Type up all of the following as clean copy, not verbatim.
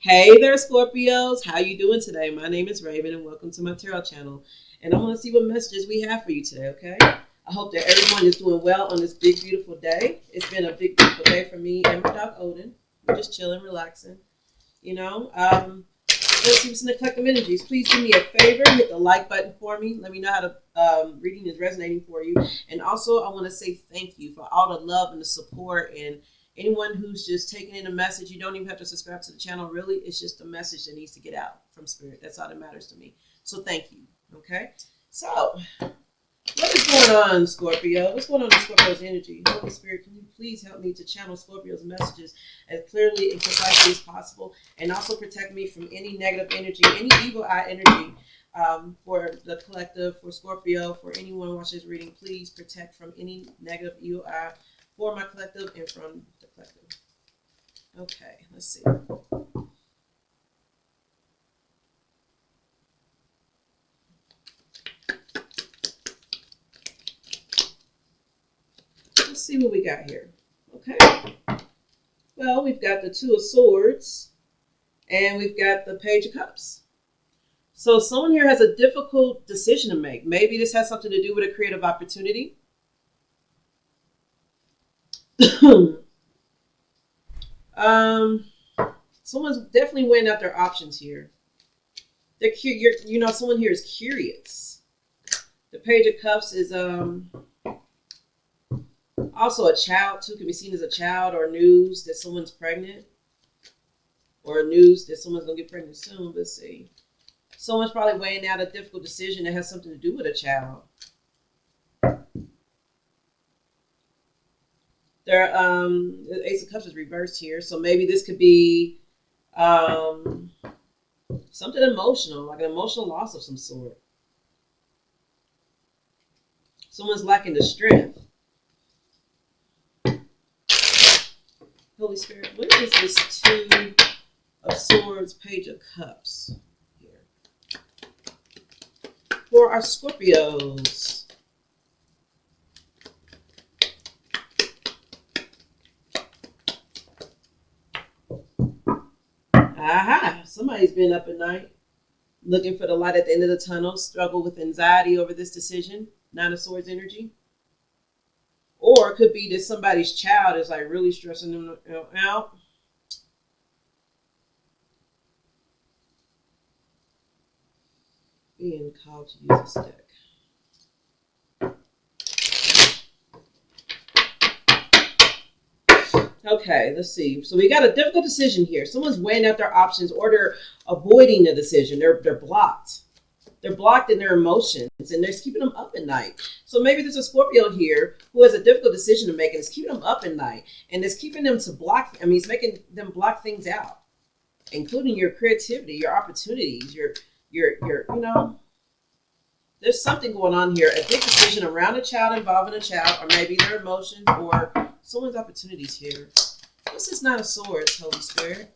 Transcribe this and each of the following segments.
Hey there, Scorpios. How you doing today? My name is Raven, and welcome to my tarot channel. And I want to see what messages we have for you today, okay? I hope that everyone is doing well on this big, beautiful day. It's been a big, beautiful day for me and my dog, Odin. We're just chilling, relaxing. Let's see some eclectic energies. Please do me a favor, hit the like button for me. Let me know how the reading is resonating for you. And also, I want to say thank you for all the love and the support and anyone who's just taking in a message. You don't even have to subscribe to the channel. Really, it's just a message that needs to get out from Spirit. That's all that matters to me. So thank you. Okay. So what is going on, Scorpio? What's going on in Scorpio's energy? Holy Spirit, can you please help me to channel Scorpio's messages as clearly and concisely as possible, and also protect me from any negative energy, any evil eye energy for the collective, for Scorpio, for anyone watching this reading. Please protect from any negative evil eye for my collective and from the collective. Okay, let's see. Let's see what we got here. Okay. Well, we've got the Two of Swords and we've got the Page of Cups. So someone here has a difficult decision to make. Maybe this has something to do with a creative opportunity. Someone's definitely weighing out their options here. They're someone here is curious. The Page of Cups is also a child too. Can be seen as a child, or news that someone's pregnant, or news that someone's gonna get pregnant soon. Let's see. Someone's probably weighing out a difficult decision that has something to do with a child. The Ace of Cups is reversed here, so maybe this could be something emotional, like an emotional loss of some sort. Someone's lacking the strength. Holy Spirit, what is this Two of Swords, Page of Cups here for our Scorpios? Aha, somebody's been up at night looking for the light at the end of the tunnel, struggle with anxiety over this decision, Nine of Swords energy. Or it could be that somebody's child is like really stressing them out. Being called to use this deck. Okay, let's see. So we got a difficult decision here. Someone's weighing out their options, or they're avoiding the decision. They're blocked. They're blocked in their emotions, and they're keeping them up at night. So maybe there's a Scorpio here who has a difficult decision to make, and it's keeping them up at night, and it's keeping them to block. I mean, it's making them block things out, including your creativity, your opportunities, your there's something going on here. A big decision around a child, involving a child, or maybe their emotions, or someone's opportunities here. What's this Nine of Swords, Holy Spirit?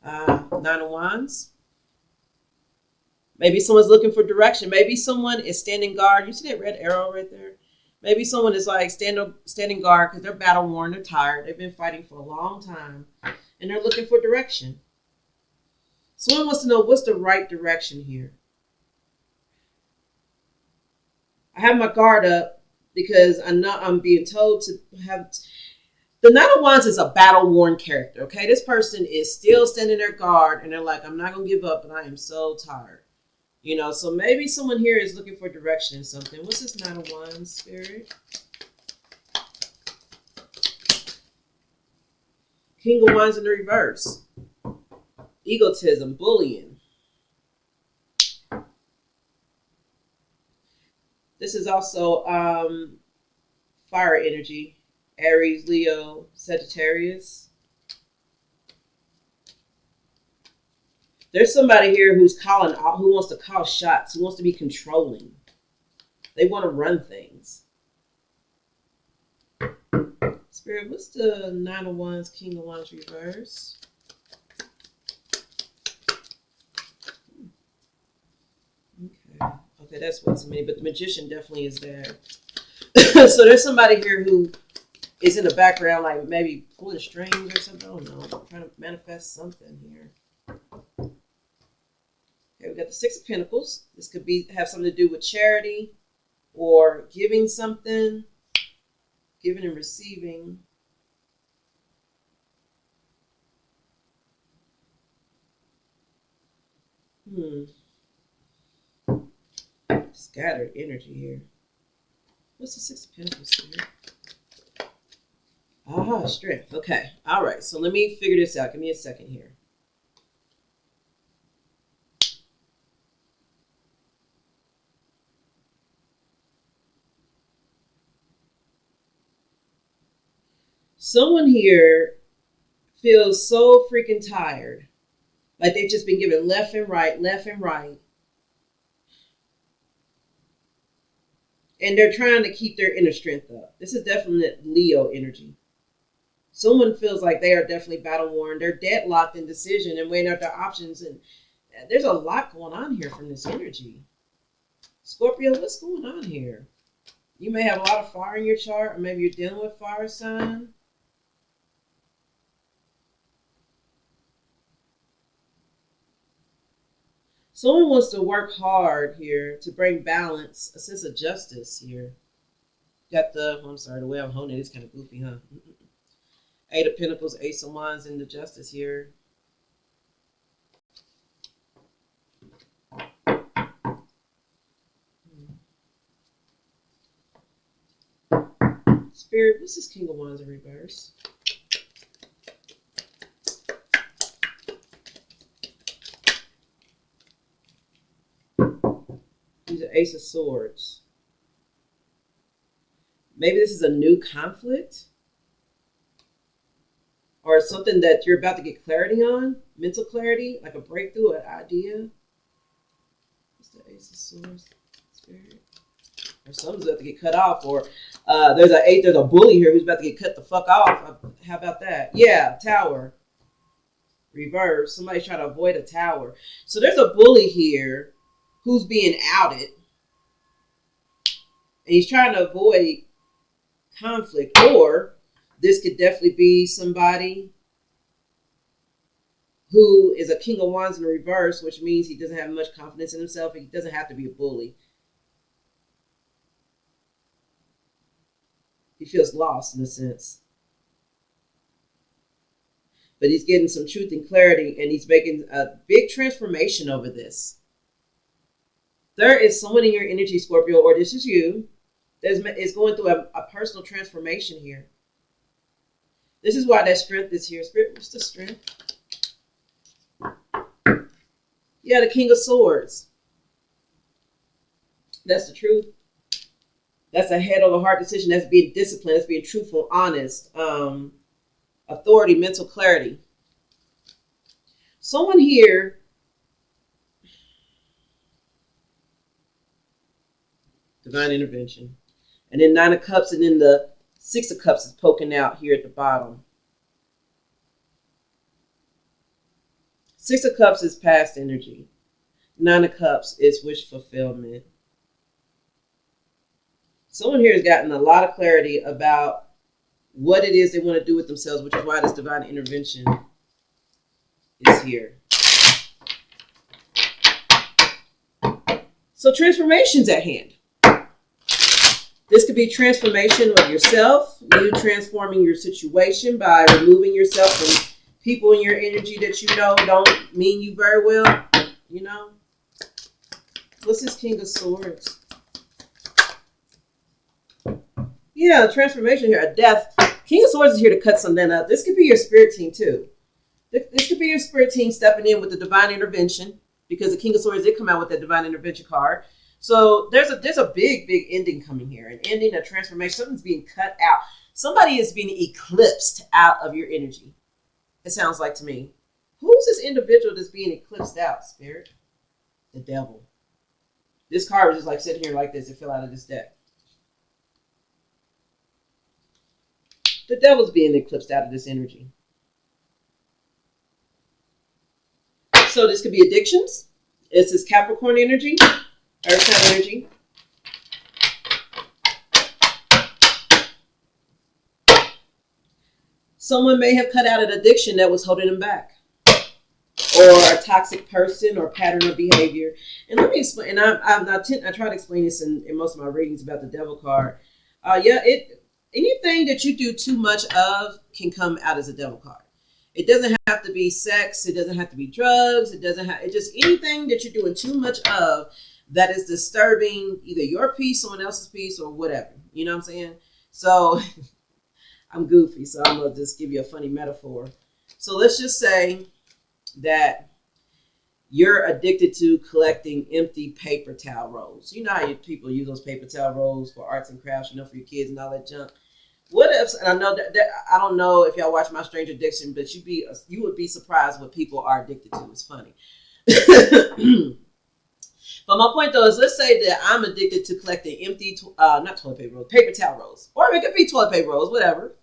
Nine of Wands. Maybe someone's looking for direction. Maybe someone is standing guard. You see that red arrow right there? Maybe someone is like standing guard because they're battle worn, they're tired, they've been fighting for a long time, and they're looking for direction. Someone wants to know what's the right direction here. I have my guard up because I'm being told to have. The Nine of Wands is a battle-worn character, okay? This person is still standing their guard, and they're like, I'm not going to give up, but I am so tired. So maybe someone here is looking for direction in something. What's this Nine of Wands, Spirit? King of Wands in the reverse. Egotism, bullying. This is also fire energy. Aries, Leo, Sagittarius. There's somebody here who wants to call shots, who wants to be controlling. They want to run things. Spirit, what's the Nine of Wands, King of Wands reverse? Okay, that's way too many, but the Magician definitely is there. So there's somebody here who is in the background, like maybe pulling strings or something. I don't know. I'm trying to manifest something here. Okay, we got the Six of Pentacles. This could have something to do with charity or giving something, giving and receiving. Scattered energy here. What's the Six of Pentacles here? Strength. Okay. All right. So let me figure this out. Give me a second here. Someone here feels so freaking tired. Like they've just been given left and right, left and right. And they're trying to keep their inner strength up. This is definitely Leo energy. Someone feels like they are definitely battle worn. They're deadlocked in decision and weighing out their options. And there's a lot going on here from this energy. Scorpio, what's going on here? You may have a lot of fire in your chart, or maybe you're dealing with fire sign. Someone wants to work hard here to bring balance, a sense of justice here. Got the, I'm sorry, the way I'm holding it is kind of goofy, huh? Eight of Pentacles, Ace of Wands, and the Justice here. Spirit, what's this King of Wands in reverse? He's an Ace of Swords. Maybe this is a new conflict or something that you're about to get clarity on, mental clarity, like a breakthrough, an idea. What's the Ace of Swords? Spirit. Or something's about to get cut off, or there's a bully here who's about to get cut the fuck off. How about that? Yeah, Tower. Reverse. Somebody's trying to avoid a tower. So there's a bully here who's being outed. And he's trying to avoid conflict. Or this could definitely be somebody who is a King of Wands in the reverse, which means he doesn't have much confidence in himself. He doesn't have to be a bully. He feels lost in a sense. But he's getting some truth and clarity, and he's making a big transformation over this. There is someone in your energy, Scorpio, or this is you, that is going through a personal transformation here. This is why that strength is here. Spirit, what's the strength? Yeah, the King of Swords. That's the truth. That's a head over heart decision. That's being disciplined. That's being truthful, honest. Authority, mental clarity. Someone here divine intervention. And then Nine of Cups, and then the Six of Cups is poking out here at the bottom. Six of Cups is past energy. Nine of Cups is wish fulfillment. Someone here has gotten a lot of clarity about what it is they want to do with themselves, which is why this divine intervention is here. So transformation's at hand. This could be transformation of yourself, you transforming your situation by removing yourself from people in your energy that you know don't mean you very well, you know. What's this King of Swords? Yeah, transformation here, a death. King of Swords is here to cut something up. This could be your spirit team too. This could be your spirit team stepping in with the divine intervention, because the King of Swords did come out with that divine intervention card. So there's a big ending coming here, an ending, a transformation. Something's being cut out. Somebody is being eclipsed out of your energy. It sounds like to me. Who's this individual that's being eclipsed out, Spirit? The devil. This card was just like sitting here like this. It fell out of this deck. The devil's being eclipsed out of this energy. So this could be addictions. This is Capricorn energy, Earth sign energy. Someone may have cut out an addiction that was holding them back, or a toxic person or pattern of behavior. And let me explain. And I try to explain this in most of my readings about the devil card. Anything that you do too much of can come out as a devil card. It doesn't have to be sex. It doesn't have to be drugs. It's just anything that you're doing too much of that is disturbing either your peace, someone else's peace, or whatever. You know what I'm saying? So I'm goofy, so I'm going to just give you a funny metaphor. So let's just say that you're addicted to collecting empty paper towel rolls. You know how people use those paper towel rolls for arts and crafts, for your kids and all that junk. What if, and I know that I don't know if y'all watch My Strange Addiction, but you would be surprised what people are addicted to. It's funny. But my point though is, let's say that I'm addicted to collecting empty, not toilet paper rolls, paper towel rolls, or it could be toilet paper rolls, whatever.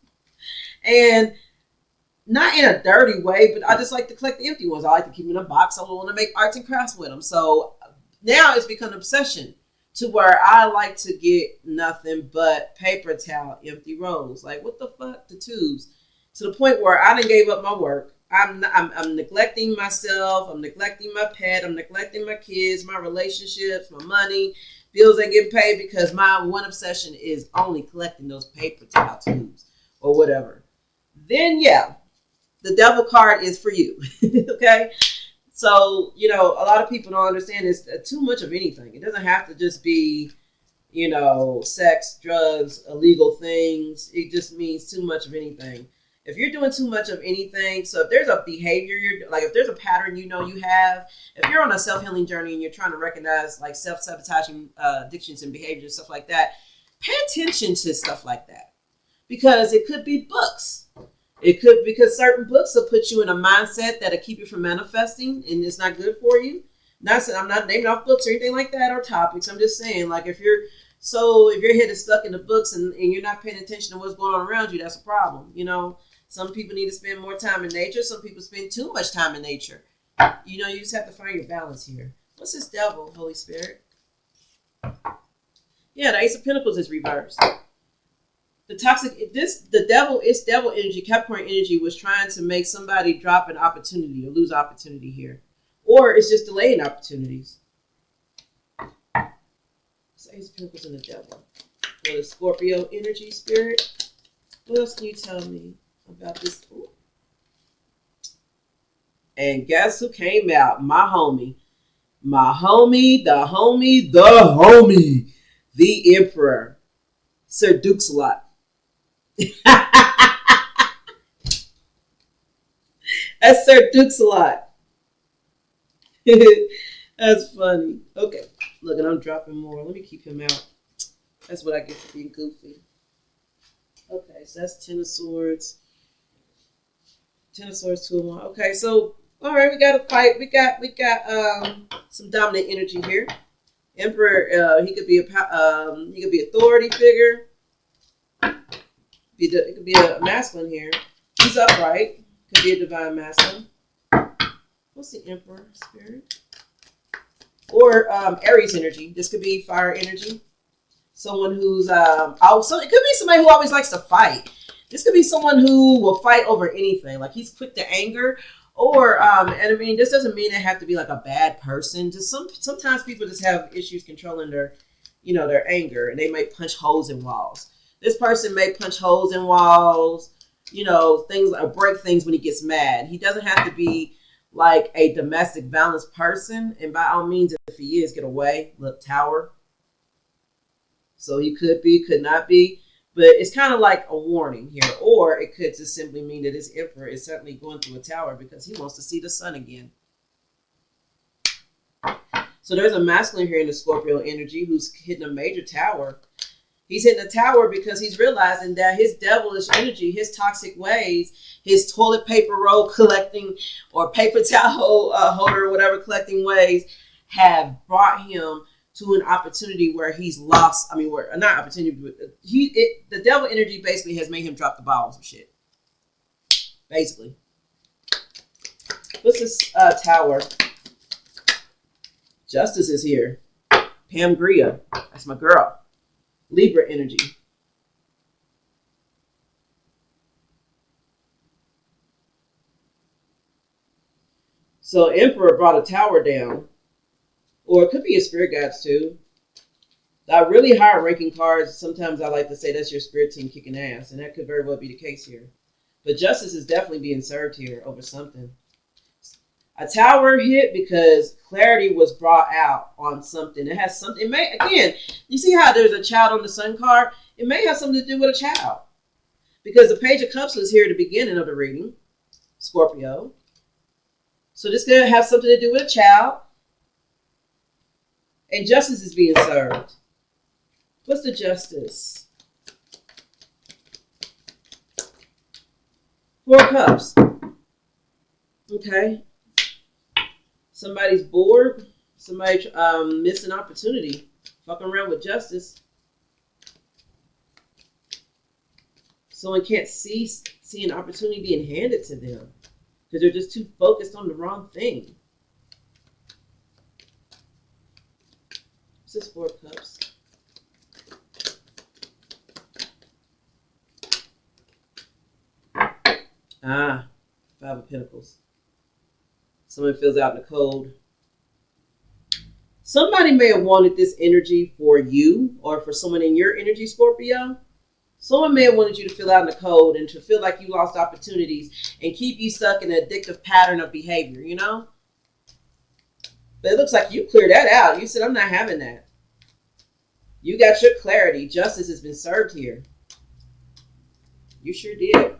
And not in a dirty way, but I just like to collect the empty ones. I like to keep them in a box. I want to make arts and crafts with them. So now it's become an obsession to where I like to get nothing but paper towel empty rolls. Like, what the fuck? The tubes. To the point where I done gave up my work. I'm neglecting myself. I'm neglecting my pet. I'm neglecting my kids, my relationships, my money, bills that get paid, because my one obsession is only collecting those paper towel tubes or whatever. Then, yeah, the devil card is for you. Okay? So, a lot of people don't understand it's too much of anything. It doesn't have to just be, sex, drugs, illegal things. It just means too much of anything. If you're doing too much of anything, so if there's a behavior, if there's a pattern you have, if you're on a self-healing journey and you're trying to recognize like self-sabotaging addictions and behaviors, stuff like that, pay attention to stuff like that. Because it could be books. It could, because certain books will put you in a mindset that'll keep you from manifesting, and it's not good for you. I'm not naming off books or anything like that or topics. I'm just saying, like, if your head is stuck in the books and you're not paying attention to what's going on around you, that's a problem. Some people need to spend more time in nature. Some people spend too much time in nature. You just have to find your balance here. What's this devil, Holy Spirit? Yeah, the Ace of Pentacles is reversed. The devil energy, Capricorn energy, was trying to make somebody drop an opportunity or lose opportunity here. Or it's just delaying opportunities. So Ace of Pentacles and the devil. Or the Scorpio energy, Spirit. What else can you tell me about this? Ooh. And guess who came out? My homie. The Emperor. Sir Dukes-a-Lot. That's Sir Dukes-a-Lot. That's funny. Okay. Look, and I'm dropping more. Let me keep him out. That's what I get for being goofy. Okay, so that's Ten of Swords. Ten of Swords, 2 of 1. Okay, so all right, we got a fight. We got some dominant energy here. Emperor, he could be authority figure. It could be a masculine here. He's upright. Could be a divine masculine. What's the Emperor, Spirit? Or Aries energy. This could be fire energy. Someone who's also, it could be somebody who always likes to fight. This could be someone who will fight over anything. Like, he's quick to anger. Or and I mean, this doesn't mean they have to be like a bad person. Just sometimes people just have issues controlling their anger, and they might punch holes in walls. This person may punch holes in walls, things like break things when he gets mad. He doesn't have to be like a domestic violence person, and by all means, if he is, get away. Look, Tower. So he could be, could not be, but it's kind of like a warning here. Or it could just simply mean that this Emperor is certainly going through a tower because he wants to see the sun again. So there's a masculine here in the Scorpio energy who's hitting a major tower. He's hitting a tower because he's realizing that his devilish energy, his toxic ways, his toilet paper roll collecting or paper towel holder or whatever collecting ways have brought him to an opportunity where he's lost. I mean, not opportunity, but the devil energy basically has made him drop the ball and shit. Basically. What's this tower? Justice is here. Pam Grier. That's my girl. Libra energy. So Emperor brought a tower down. Or it could be your spirit guides too. Really high ranking cards, sometimes I like to say that's your spirit team kicking ass. And that could very well be the case here. But justice is definitely being served here over something. A tower hit because clarity was brought out on something. It has something. It may, again, you see how there's a child on the sun card? It may have something to do with a child. Because the Page of Cups was here at the beginning of the reading, Scorpio. So this could have something to do with a child. And justice is being served. What's the justice? 4 Cups. Okay. Somebody's bored. Somebody missed an opportunity. Fucking around with justice. Someone can't see an opportunity being handed to them because they're just too focused on the wrong thing. What's this 4 Cups? Ah, 5 of Pentacles. Someone feels out in the cold. Somebody may have wanted this energy for you or for someone in your energy, Scorpio. Someone may have wanted you to feel out in the cold and to feel like you lost opportunities and keep you stuck in an addictive pattern of behavior, you know? But it looks like you cleared that out. You said, I'm not having that. You got your clarity. Justice has been served here. You sure did.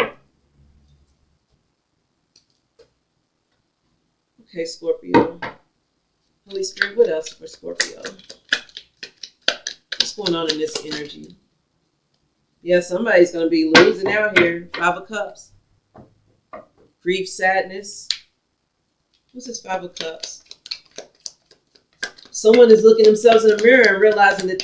Okay, Scorpio. Holy Spirit, what else for Scorpio? What's going on in this energy? Yeah, somebody's going to be losing out here. 5 of Cups. Grief, sadness. What's this 5 of Cups? Someone is looking themselves in the mirror and realizing that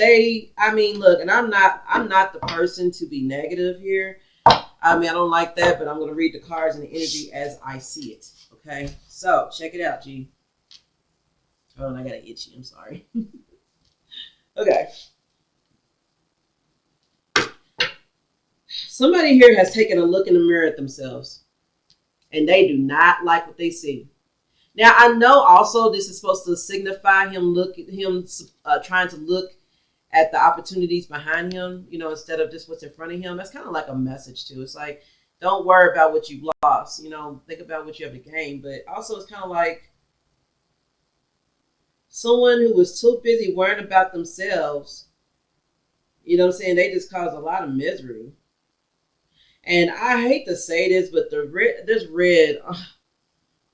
look, and I'm not the person to be negative here. I don't like that, but I'm going to read the cards and the energy as I see it. Okay? So, check it out, G. Oh, I got to itchy. I'm sorry. Okay. Somebody here has taken a look in the mirror at themselves, and they do not like what they see. Now, I know also this is supposed to signify trying to look at the opportunities behind him, instead of just what's in front of him. That's kind of like a message too. It's like, don't worry about what you've lost, think about what you have to gain. But also it's kind of like someone who was too busy worrying about themselves, they just caused a lot of misery. And I hate to say this, but there's red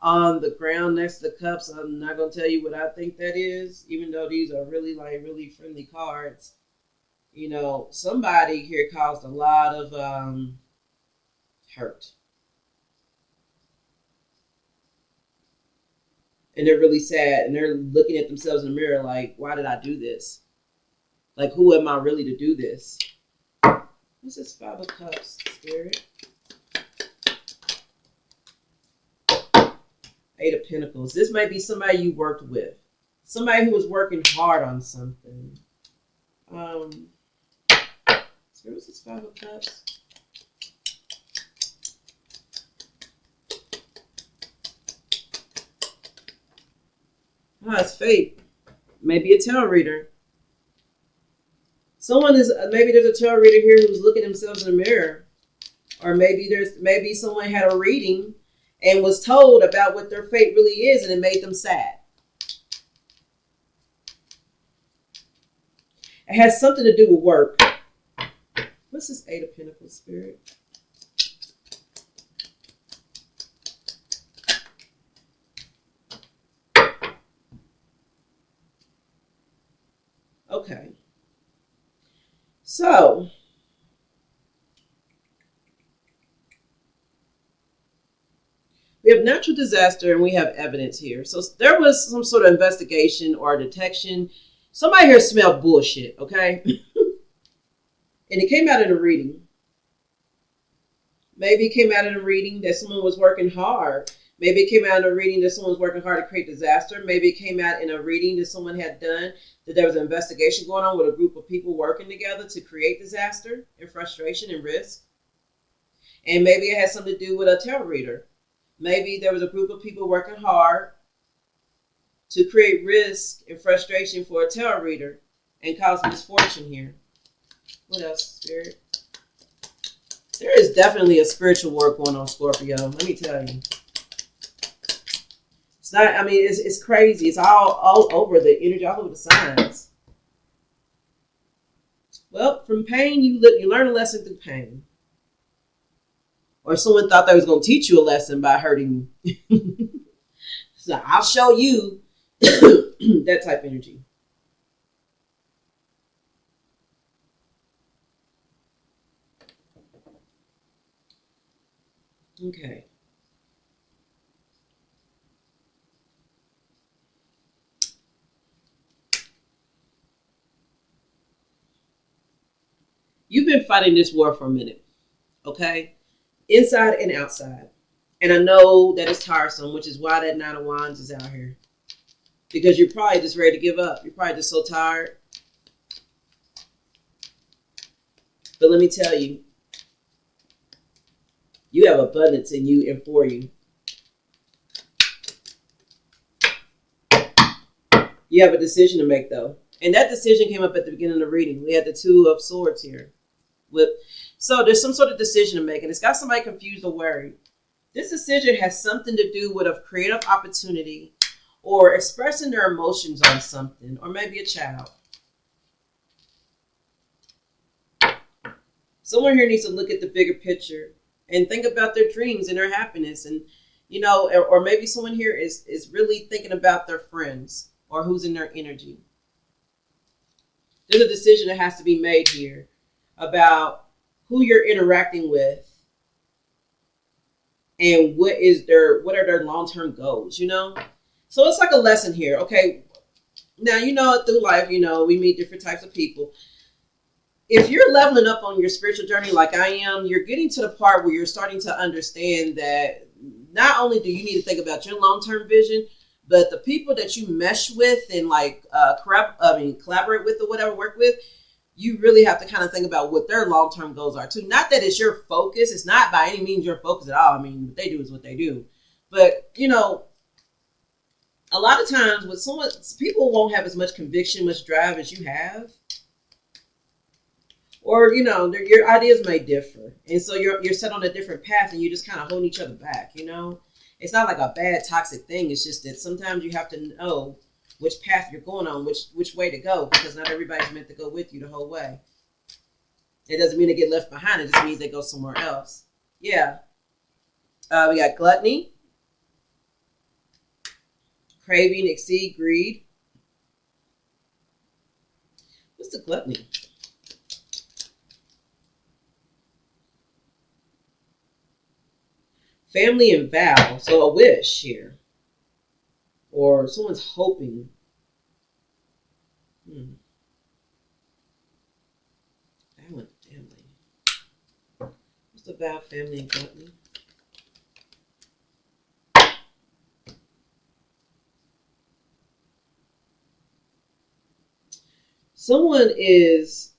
on the ground next to the cups. I'm not going to tell you what I think that is, even though these are really friendly cards. Somebody here caused a lot of hurt. And they're really sad, and they're looking at themselves in the mirror like, why did I do this? Like, who am I really to do this? What's this 5 of Cups, Spirit? 8 of Pentacles. This might be somebody you worked with. Somebody who was working hard on something. Spirit, what's this 5 of Cups? It's fate. Maybe a tarot reader. Maybe there's a tarot reader here who's looking at themselves in the mirror. Or maybe someone had a reading and was told about what their fate really is, and it made them sad. It has something to do with work. What's this 8 of Pentacles, Spirit? Okay. So, we have natural disaster and we have evidence here. So there was some sort of investigation or detection. Somebody here smelled bullshit, okay? And it came out in a reading. Maybe it came out in a reading that someone was working hard. Maybe it came out in a reading that someone was working hard to create disaster. Maybe it came out in a reading that someone had done, that there was an investigation going on with a group of people working together to create disaster and frustration and risk. And maybe it had something to do with a tarot reader. Maybe there was a group of people working hard to create risk and frustration for a tarot reader and cause misfortune here. What else, Spirit? There is definitely a spiritual work going on, Scorpio. Let me tell you. It's not, I mean, it's crazy. It's all over the energy, all over the signs. Well, from pain, you learn a lesson through pain. Or someone thought they was going to teach you a lesson by hurting you. So I'll show you that type of energy. Okay. You've been fighting this war for a minute, okay? Inside and outside. And I know that it's tiresome, which is why that Nine of Wands is out here. Because you're probably just ready to give up. You're probably just so tired. But let me tell you, you have abundance in you and for you. You have a decision to make, though. And that decision came up at the beginning of the reading. We had the Two of Swords here. So there's some sort of decision to make. And it's got somebody confused or worried. This decision has something to do with a creative opportunity or expressing their emotions on something. Or maybe a child. Someone here needs to look at the bigger picture and think about their dreams and their happiness. And, you know, or maybe someone here is really thinking about their friends or who's in their energy. There's a decision that has to be made here about who you're interacting with and what are their long-term goals, you know? So it's like a lesson here. Okay. Now, you know, through life, you know, we meet different types of people. If you're leveling up on your spiritual journey like I am, you're getting to the part where you're starting to understand that not only do you need to think about your long-term vision, but the people that you mesh with and like collaborate with or whatever, work with, you really have to kind of think about what their long-term goals are too. Not that it's your focus. It's not by any means your focus at all. I mean, what they do is what they do. But, you know, a lot of times with people won't have as much conviction, much drive as you have. Or, you know, your ideas may differ. And so you're set on a different path and you're just kind of holding each other back, you know. It's not like a bad toxic thing. It's just that sometimes you have to know which path you're going on, which way to go, because not everybody's meant to go with you the whole way. It doesn't mean they get left behind. It just means they go somewhere else. Yeah. We got gluttony, craving, exceed, greed. What's the gluttony? Family and vow, so a wish here. Or someone's hoping. Vow and family. What's the vow, family, and gluttony? Someone is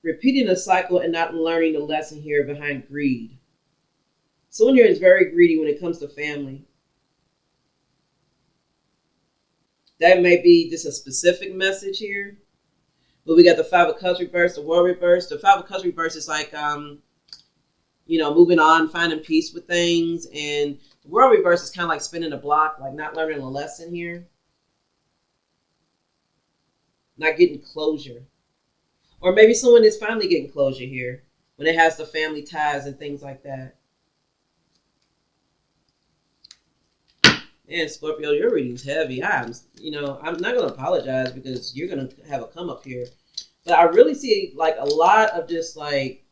repeating a cycle and not learning the lesson here behind greed. Someone here is very greedy when it comes to family. That may be just a specific message here. But we got the Five of Cups reversed, the World reversed. The Five of Cups reversed is like, you know, moving on, finding peace with things. And the World reversed is kind of like spinning a block, like not learning a lesson here. Not getting closure. Or maybe someone is finally getting closure here when it has the family ties and things like that. Man, Scorpio, your reading's heavy. I'm not going to apologize because you're going to have a come up here. But I really see like a lot of just like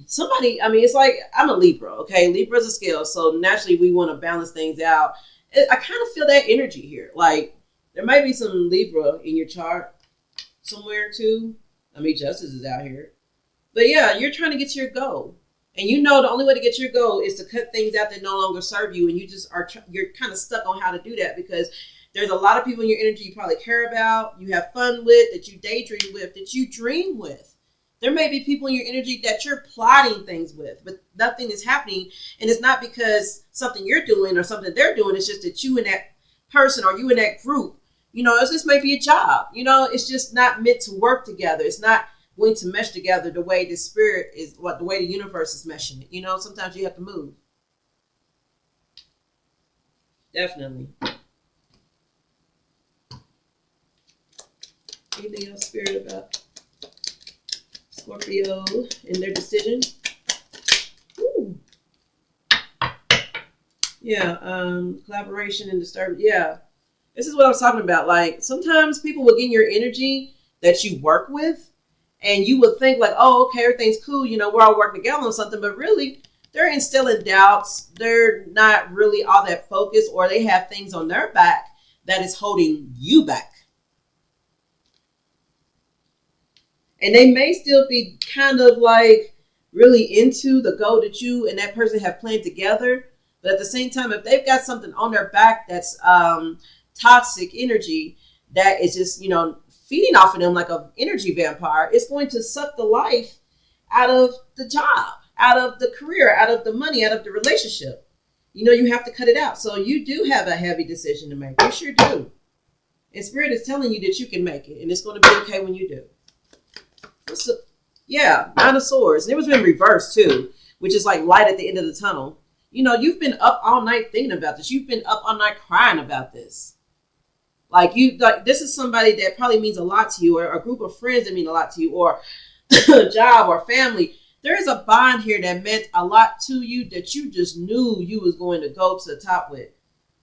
somebody, I mean, it's like I'm a Libra, okay? Libra's a scale, so naturally we want to balance things out. I kind of feel that energy here. Like there might be some Libra in your chart somewhere too. I mean, Justice is out here. But yeah, you're trying to get to your goal. And you know the only way to get to your goal is to cut things out that no longer serve you. And you just you're kind of stuck on how to do that because there's a lot of people in your energy you probably care about, you have fun with, that you daydream with, that you dream with. There may be people in your energy that you're plotting things with, but nothing is happening. And it's not because something you're doing or something they're doing. It's just that you and that person or you and that group, this may be a job. It's just not meant to work together. It's not going to mesh together the way the spirit is, what the way the universe is meshing it. Sometimes you have to move. Definitely. Anything else, Spirit, about Scorpio and their decision? Ooh. Yeah, collaboration and disturbance. Yeah, this is what I was talking about. Like, sometimes people will get your energy that you work with, and you would think like, oh, okay, everything's cool. We're all working together on something, but really, they're instilling doubts. They're not really all that focused, or they have things on their back that is holding you back. And they may still be kind of like really into the goal that you and that person have planned together. But at the same time, if they've got something on their back that's toxic energy that is just, feeding off of them like an energy vampire, it's going to suck the life out of the job, out of the career, out of the money, out of the relationship. You have to cut it out. So you do have a heavy decision to make. You sure do. And Spirit is telling you that you can make it. And it's going to be okay when you do. So, yeah, Nine of Swords. And it was in reverse too, which is like light at the end of the tunnel. You've been up all night thinking about this. You've been up all night crying about this. Like this is somebody that probably means a lot to you, or a group of friends that mean a lot to you, or a job or family. There is a bond here that meant a lot to you that you just knew you was going to go to the top with.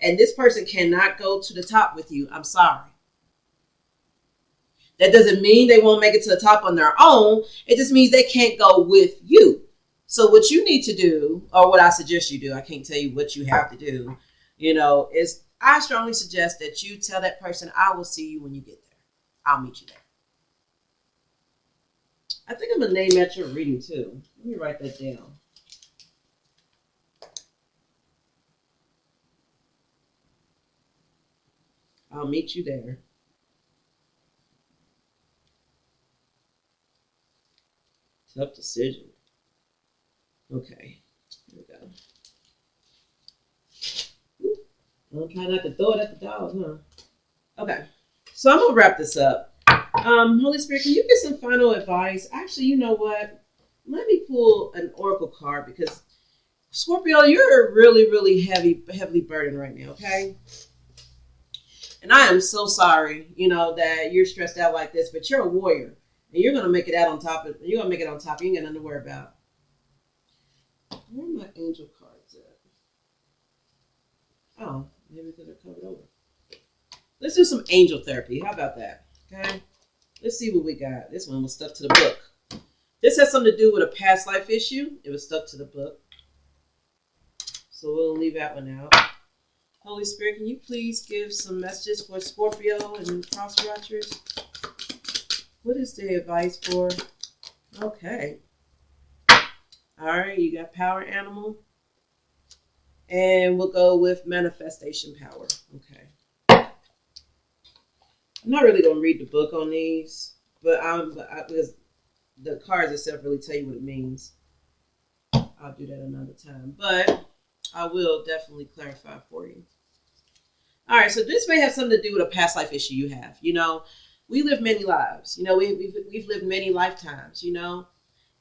And this person cannot go to the top with you. I'm sorry. That doesn't mean they won't make it to the top on their own. It just means they can't go with you. So what you need to do, or what I suggest you do, I can't tell you what you have to do, is I strongly suggest that you tell that person, I will see you when you get there. I'll meet you there. I think I'm going to name that your reading too. Let me write that down. I'll meet you there. Tough decision. Okay, here we go. I'm trying not to throw it at the dogs, huh? Okay, so I'm gonna wrap this up. Holy Spirit, can you get some final advice? Actually, you know what? Let me pull an oracle card, because Scorpio, you're really, really heavily burdened right now. Okay, and I am so sorry, that you're stressed out like this, but you're a warrior. And you're gonna make it out on top of. You're gonna make it on top. You ain't got nothing to worry about. Where are my angel cards at? Oh, maybe because they're covered over. Let's do some angel therapy. How about that? Okay. Let's see what we got. This one was stuck to the book. This has something to do with a past life issue. It was stuck to the book. So we'll leave that one out. Holy Spirit, can you please give some messages for Scorpio and cross watchers? What is the advice for? Okay. All right, you got power animal. And we'll go with manifestation power. Okay. I'm not really going to read the book on these, but because the cards itself really tell you what it means. I'll do that another time. But I will definitely clarify for you. All right, so this may have something to do with a past life issue you have. We live many lives. We've lived many lifetimes,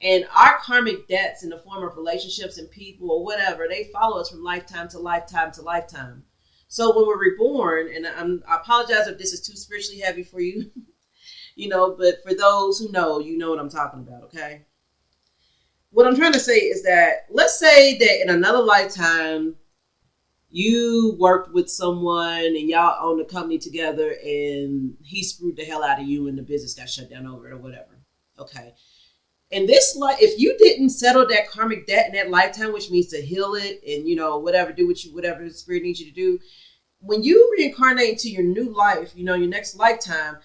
and our karmic debts in the form of relationships and people or whatever, they follow us from lifetime to lifetime to lifetime. So when we're reborn, and I apologize if this is too spiritually heavy for you, but for those who know, you know what I'm talking about, okay? What I'm trying to say is that, let's say that in another lifetime, you worked with someone and y'all owned a company together and he screwed the hell out of you and the business got shut down over it or whatever. Okay. And this life, if you didn't settle that karmic debt in that lifetime, which means to heal it and, whatever, do whatever the spirit needs you to do. When you reincarnate into your new life, your next lifetime,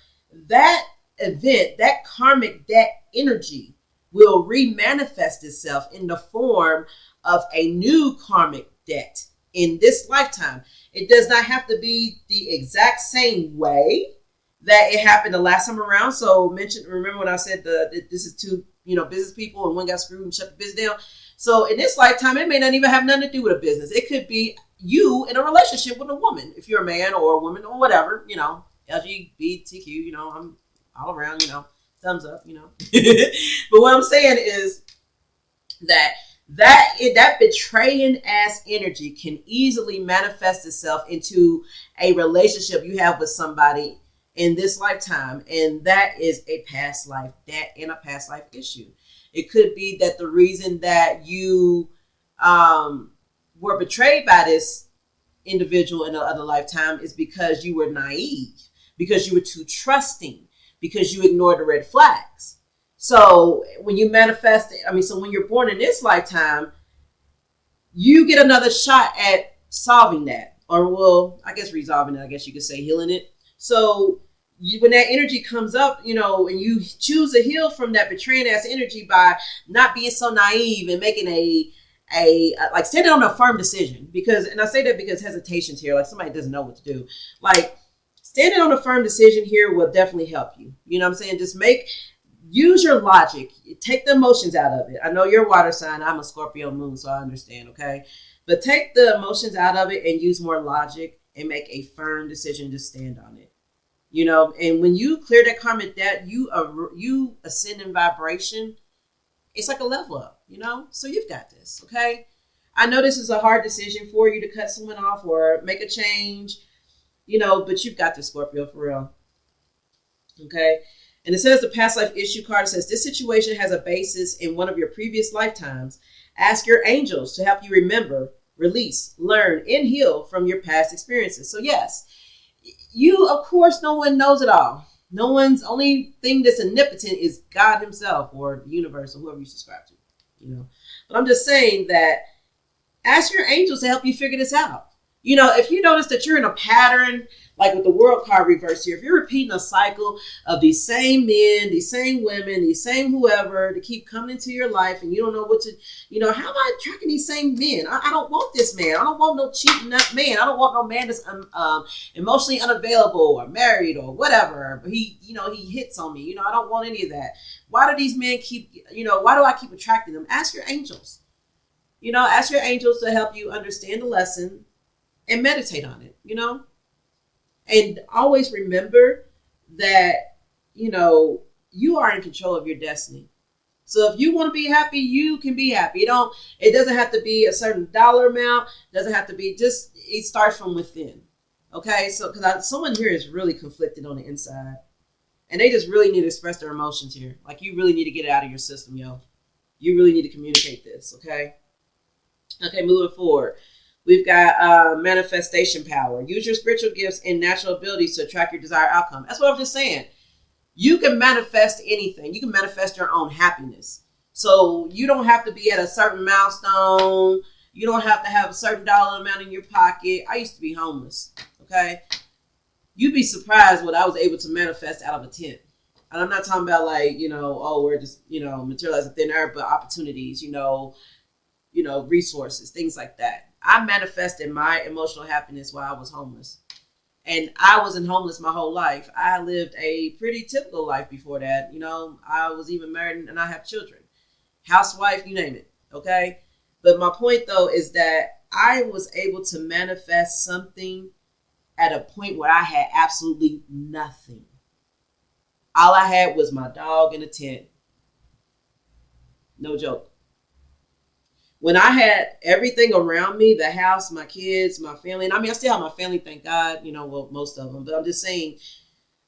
that event, that karmic debt energy will remanifest itself in the form of a new karmic debt. In this lifetime, it does not have to be the exact same way that it happened the last time around. So remember when I said this is two business people, and one got screwed and shut the business down. So in this lifetime, it may not even have nothing to do with a business. It could be you in a relationship with a woman, if you're a man or a woman or whatever, LGBTQ, I'm all around, thumbs up, But what I'm saying is that betraying ass energy can easily manifest itself into a relationship you have with somebody in this lifetime, and that is a past life debt and a past life issue. It could be that the reason that you were betrayed by this individual in another lifetime is because you were naive, because you were too trusting, because you ignored the red flags. So when you when you're born in this lifetime, you get another shot at solving that, or I guess resolving it. I guess you could say healing it. So when that energy comes up, and you choose to heal from that betraying ass energy by not being so naive and making like standing on a firm decision, and I say that because hesitation's here, like somebody doesn't know what to do. Like standing on a firm decision here will definitely help you. You know what I'm saying? Use your logic. Take the emotions out of it. I know you're a water sign. I'm a Scorpio moon, so I understand, okay? But take the emotions out of it and use more logic and make a firm decision to stand on it. And when you clear that karmic debt, you ascend in vibration. It's like a level up, So you've got this, okay? I know this is a hard decision for you to cut someone off or make a change, but you've got this, Scorpio, for real. Okay? And it says the past life issue card says this situation has a basis in one of your previous lifetimes. Ask your angels to help you remember, release, learn, and heal from your past experiences. So yes, of course, no one knows it all. No one's only thing that's omnipotent is God himself or the universe or whoever you subscribe to, But I'm just saying that ask your angels to help you figure this out. If you notice that you're in a pattern, like with the world card reverse here, if you're repeating a cycle of these same men, these same women, these same whoever to keep coming into your life and you don't know what to, how am I attracting these same men? I don't want this man. I don't want no cheating man. I don't want no man that's emotionally unavailable or married or whatever. But he hits on me. I don't want any of that. Why do these men why do I keep attracting them? Ask your angels. Ask your angels to help you understand the lesson and meditate on it, And always remember that, you are in control of your destiny. So if you want to be happy, you can be happy. It doesn't have to be a certain dollar amount. It doesn't have to be it starts from within. Okay. So, because someone here is really conflicted on the inside and they just really need to express their emotions here. Like you really need to get it out of your system, yo. You really need to communicate this. Okay. Okay. Moving forward. We've got manifestation power. Use your spiritual gifts and natural abilities to attract your desired outcome. That's what I'm just saying. You can manifest anything. You can manifest your own happiness. So you don't have to be at a certain milestone. You don't have to have a certain dollar amount in your pocket. I used to be homeless. Okay. You'd be surprised what I was able to manifest out of a tent. And I'm not talking about like, we're just, materializing thin air, but opportunities, resources, things like that. I manifested my emotional happiness while I was homeless. And I wasn't homeless my whole life. I lived a pretty typical life before that. I was even married and I have children. Housewife, you name it. Okay. But my point though is that I was able to manifest something at a point where I had absolutely nothing. All I had was my dog in a tent. No joke. When I had everything around me, the house, my kids, my family, and I still have my family, thank God, most of them, but I'm just saying,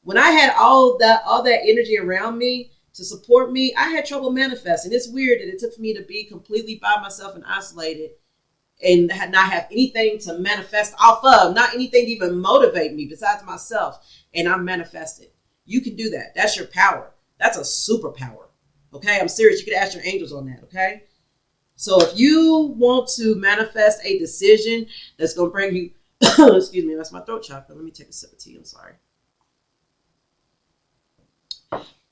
when I had all that energy around me to support me, I had trouble manifesting. It's weird that it took for me to be completely by myself and isolated and not have anything to manifest off of, not anything to even motivate me besides myself, and I manifested. You can do that. That's your power. That's a superpower. Okay, I'm serious. You could ask your angels on that, okay? So if you want to manifest a decision that's going to bring you, excuse me, that's my throat chakra. Let me take a sip of tea. I'm sorry.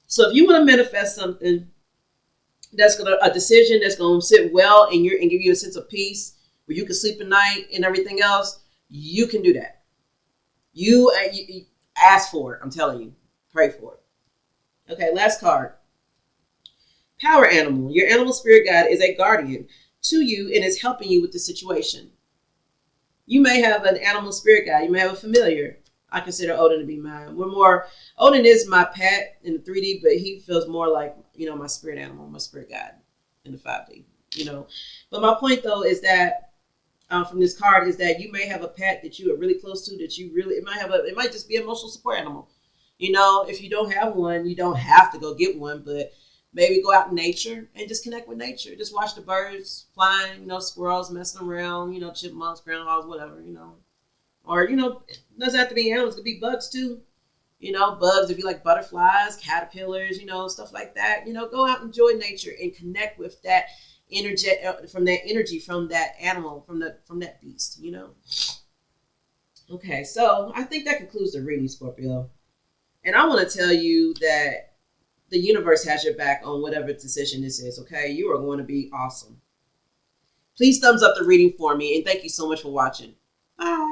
So if you want to manifest something a decision that's going to sit well and give you a sense of peace where you can sleep at night and everything else, you can do that. You ask for it. I'm telling you, pray for it. Okay. Last card. Power animal. Your animal spirit guide is a guardian to you and is helping you with the situation. You may have an animal spirit guide. You may have a familiar. I consider Odin to be mine. Odin is my pet in the 3D, but he feels more like, my spirit animal, my spirit guide in the 5D. But my point though is that from this card is that you may have a pet that you are really close to, that it might just be an emotional support animal. If you don't have one, you don't have to go get one, but maybe go out in nature and just connect with nature. Just watch the birds flying, squirrels messing around, chipmunks, groundhogs, whatever, Or, it doesn't have to be animals, it could be bugs too. Bugs, if you like butterflies, caterpillars, stuff like that. Go out and enjoy nature and connect with that energy, from that animal, from that beast, Okay, so I think that concludes the reading, Scorpio. And I want to tell you that the universe has your back on whatever decision this is, okay? You are going to be awesome. Please thumbs up the reading for me, and thank you so much for watching. Bye.